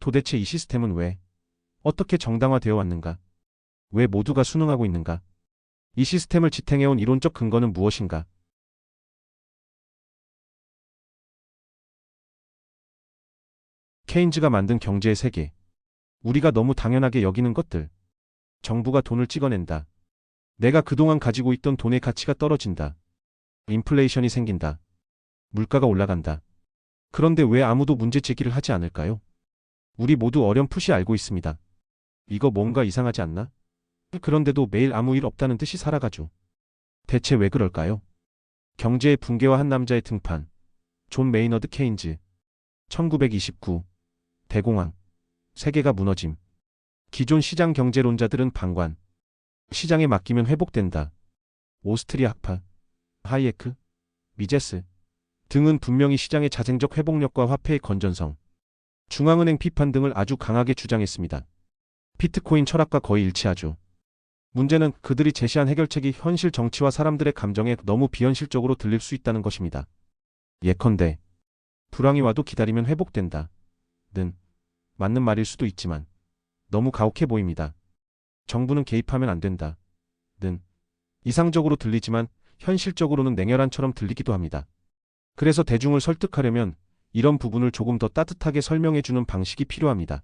도대체 이 시스템은 왜, 어떻게 정당화되어 왔는가? 왜 모두가 순응하고 있는가? 이 시스템을 지탱해온 이론적 근거는 무엇인가? 케인즈가 만든 경제의 세계. 우리가 너무 당연하게 여기는 것들. 정부가 돈을 찍어낸다. 내가 그동안 가지고 있던 돈의 가치가 떨어진다. 인플레이션이 생긴다. 물가가 올라간다. 그런데 왜 아무도 문제 제기를 하지 않을까요? 우리 모두 어렴풋이 알고 있습니다. 이거 뭔가 이상하지 않나? 그런데도 매일 아무 일 없다는 듯이 살아가죠. 대체 왜 그럴까요? 경제의 붕괴와 한 남자의 등판. 존 메이너드 케인즈. 1929. 대공황. 세계가 무너짐. 기존 시장 경제론자들은 방관. 시장에 맡기면 회복된다. 오스트리아 학파, 하이에크, 미제스 등은 분명히 시장의 자생적 회복력과 화폐의 건전성, 중앙은행 비판 등을 아주 강하게 주장했습니다. 비트코인 철학과 거의 일치하죠. 문제는 그들이 제시한 해결책이 현실 정치와 사람들의 감정에 너무 비현실적으로 들릴 수 있다는 것입니다. 예컨대 불황이 와도 기다리면 회복된다. 는 맞는 말일 수도 있지만 너무 가혹해 보입니다. 정부는 개입하면 안 된다. 는 이상적으로 들리지만 현실적으로는 냉혈한처럼 들리기도 합니다. 그래서 대중을 설득하려면 이런 부분을 조금 더 따뜻하게 설명해주는 방식이 필요합니다.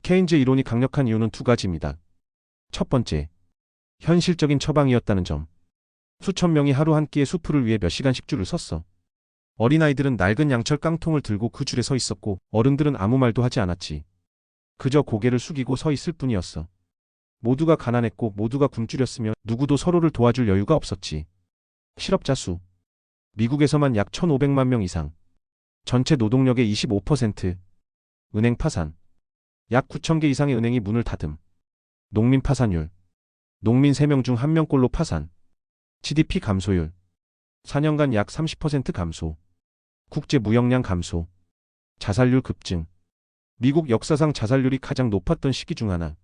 케인즈 이론이 강력한 이유는 두 가지입니다. 첫 번째, 현실적인 처방이었다는 점. 수천 명이 하루 한 끼의 수프를 위해 몇 시간씩 줄을 섰어. 어린아이들은 낡은 양철 깡통을 들고 그 줄에 서 있었고 어른들은 아무 말도 하지 않았지. 그저 고개를 숙이고 서 있을 뿐이었어. 모두가 가난했고 모두가 굶주렸으며 누구도 서로를 도와줄 여유가 없었지. 실업자 수. 미국에서만 약 1,500만 명 이상. 전체 노동력의 25%. 은행 파산. 약 9,000개 이상의 은행이 문을 닫음. 농민 파산율. 농민 3명 중 1명꼴로 파산. GDP 감소율. 4년간 약 30% 감소. 국제 무역량 감소. 자살률 급증. 미국 역사상 자살률이 가장 높았던 시기 중 하나.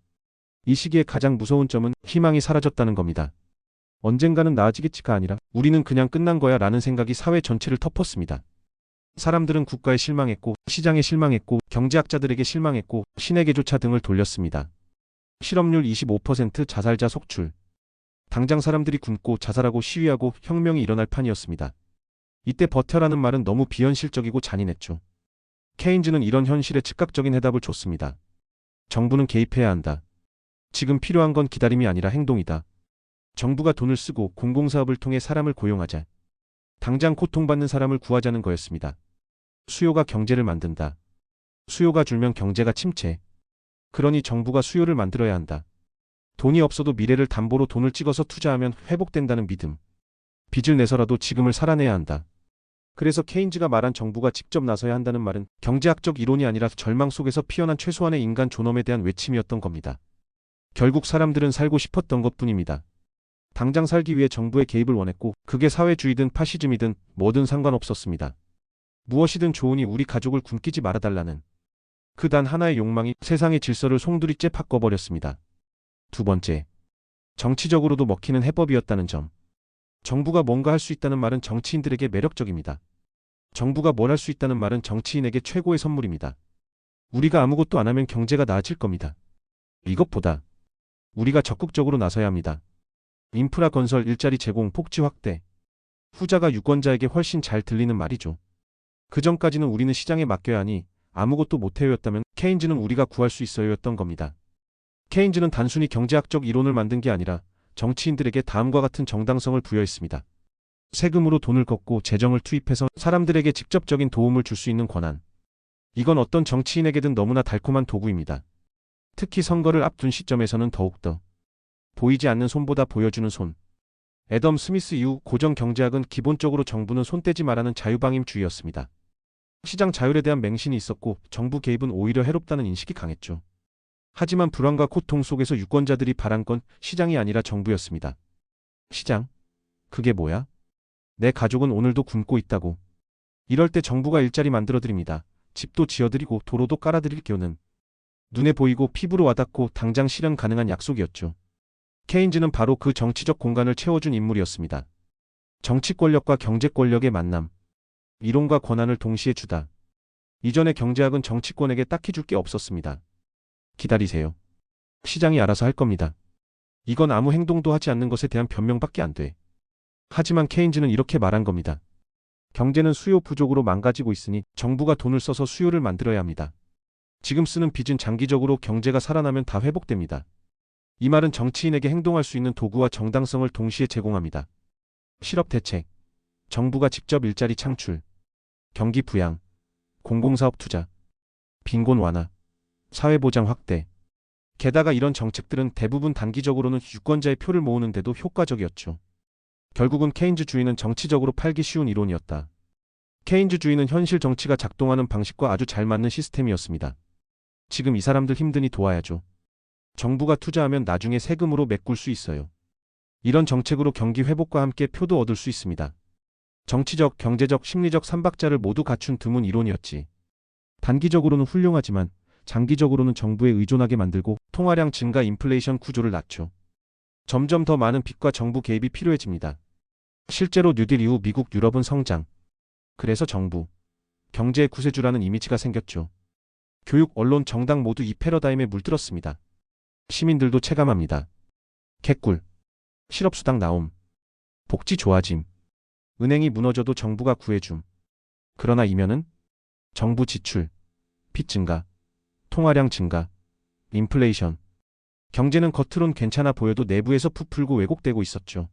이 시기의 가장 무서운 점은 희망이 사라졌다는 겁니다. 언젠가는 나아지겠지가 아니라 우리는 그냥 끝난 거야 라는 생각이 사회 전체를 덮었습니다. 사람들은 국가에 실망했고 시장에 실망했고 경제학자들에게 실망했고 신에게조차 등을 돌렸습니다. 실업률 25% 자살자 속출. 당장 사람들이 굶고 자살하고 시위하고 혁명이 일어날 판이었습니다. 이때 버텨라는 말은 너무 비현실적이고 잔인했죠. 케인즈는 이런 현실에 즉각적인 해답을 줬습니다. 정부는 개입해야 한다. 지금 필요한 건 기다림이 아니라 행동이다. 정부가 돈을 쓰고 공공사업을 통해 사람을 고용하자. 당장 고통받는 사람을 구하자는 거였습니다. 수요가 경제를 만든다. 수요가 줄면 경제가 침체. 그러니 정부가 수요를 만들어야 한다. 돈이 없어도 미래를 담보로 돈을 찍어서 투자하면 회복된다는 믿음. 빚을 내서라도 지금을 살아내야 한다. 그래서 케인즈가 말한 정부가 직접 나서야 한다는 말은 경제학적 이론이 아니라 절망 속에서 피어난 최소한의 인간 존엄에 대한 외침이었던 겁니다. 결국 사람들은 살고 싶었던 것뿐입니다. 당장 살기 위해 정부의 개입을 원했고 그게 사회주의든 파시즘이든 뭐든 상관없었습니다. 무엇이든 좋으니 우리 가족을 굶기지 말아달라는 그 단 하나의 욕망이 세상의 질서를 송두리째 바꿔버렸습니다. 두 번째, 정치적으로도 먹히는 해법이었다는 점. 정부가 뭔가 할 수 있다는 말은 정치인들에게 매력적입니다. 정부가 뭘 할 수 있다는 말은 정치인에게 최고의 선물입니다. 우리가 아무것도 안 하면 경제가 나아질 겁니다. 이것보다 우리가 적극적으로 나서야 합니다. 인프라 건설, 일자리 제공, 복지 확대. 후자가 유권자에게 훨씬 잘 들리는 말이죠. 그전까지는 우리는 시장에 맡겨야 하니 아무것도 못해요였다면 케인즈는 우리가 구할 수 있어요였던 겁니다. 케인즈는 단순히 경제학적 이론을 만든 게 아니라 정치인들에게 다음과 같은 정당성을 부여했습니다. 세금으로 돈을 걷고 재정을 투입해서 사람들에게 직접적인 도움을 줄 수 있는 권한. 이건 어떤 정치인에게든 너무나 달콤한 도구입니다. 특히 선거를 앞둔 시점에서는 더욱더. 보이지 않는 손보다 보여주는 손. 애덤 스미스 이후 고정 경제학은 기본적으로 정부는 손떼지 말라는 자유방임주의였습니다. 시장 자율에 대한 맹신이 있었고 정부 개입은 오히려 해롭다는 인식이 강했죠. 하지만 불안과 고통 속에서 유권자들이 바란 건 시장이 아니라 정부였습니다. 시장? 그게 뭐야? 내 가족은 오늘도 굶고 있다고. 이럴 때 정부가 일자리 만들어드립니다. 집도 지어드리고 도로도 깔아드릴게요는 눈에 보이고 피부로 와닿고 당장 실현 가능한 약속이었죠. 케인즈는 바로 그 정치적 공간을 채워준 인물이었습니다. 정치 권력과 경제 권력의 만남. 이론과 권한을 동시에 주다. 이전의 경제학은 정치권에게 딱히 줄 게 없었습니다. 기다리세요. 시장이 알아서 할 겁니다. 이건 아무 행동도 하지 않는 것에 대한 변명밖에 안 돼. 하지만 케인즈는 이렇게 말한 겁니다. 경제는 수요 부족으로 망가지고 있으니 정부가 돈을 써서 수요를 만들어야 합니다. 지금 쓰는 빚은 장기적으로 경제가 살아나면 다 회복됩니다. 이 말은 정치인에게 행동할 수 있는 도구와 정당성을 동시에 제공합니다. 실업 대책, 정부가 직접 일자리 창출, 경기 부양, 공공사업 투자, 빈곤 완화, 사회보장 확대. 게다가 이런 정책들은 대부분 단기적으로는 유권자의 표를 모으는데도 효과적이었죠. 결국은 케인즈주의는 정치적으로 팔기 쉬운 이론이었다. 케인즈주의는 현실 정치가 작동하는 방식과 아주 잘 맞는 시스템이었습니다. 지금 이 사람들 힘드니 도와야죠. 정부가 투자하면 나중에 세금으로 메꿀 수 있어요. 이런 정책으로 경기 회복과 함께 표도 얻을 수 있습니다. 정치적, 경제적, 심리적 삼박자를 모두 갖춘 드문 이론이었지. 단기적으로는 훌륭하지만 장기적으로는 정부에 의존하게 만들고 통화량 증가 인플레이션 구조를 낮춰. 점점 더 많은 빚과 정부 개입이 필요해집니다. 실제로 뉴딜 이후 미국, 유럽은 성장. 그래서 정부, 경제의 구세주라는 이미지가 생겼죠. 교육, 언론, 정당 모두 이 패러다임에 물들었습니다. 시민들도 체감합니다. 개꿀, 실업수당 나옴, 복지 좋아짐, 은행이 무너져도 정부가 구해줌. 그러나 이면은 정부 지출, 빚 증가, 통화량 증가, 인플레이션. 경제는 겉으론 괜찮아 보여도 내부에서 부풀고 왜곡되고 있었죠.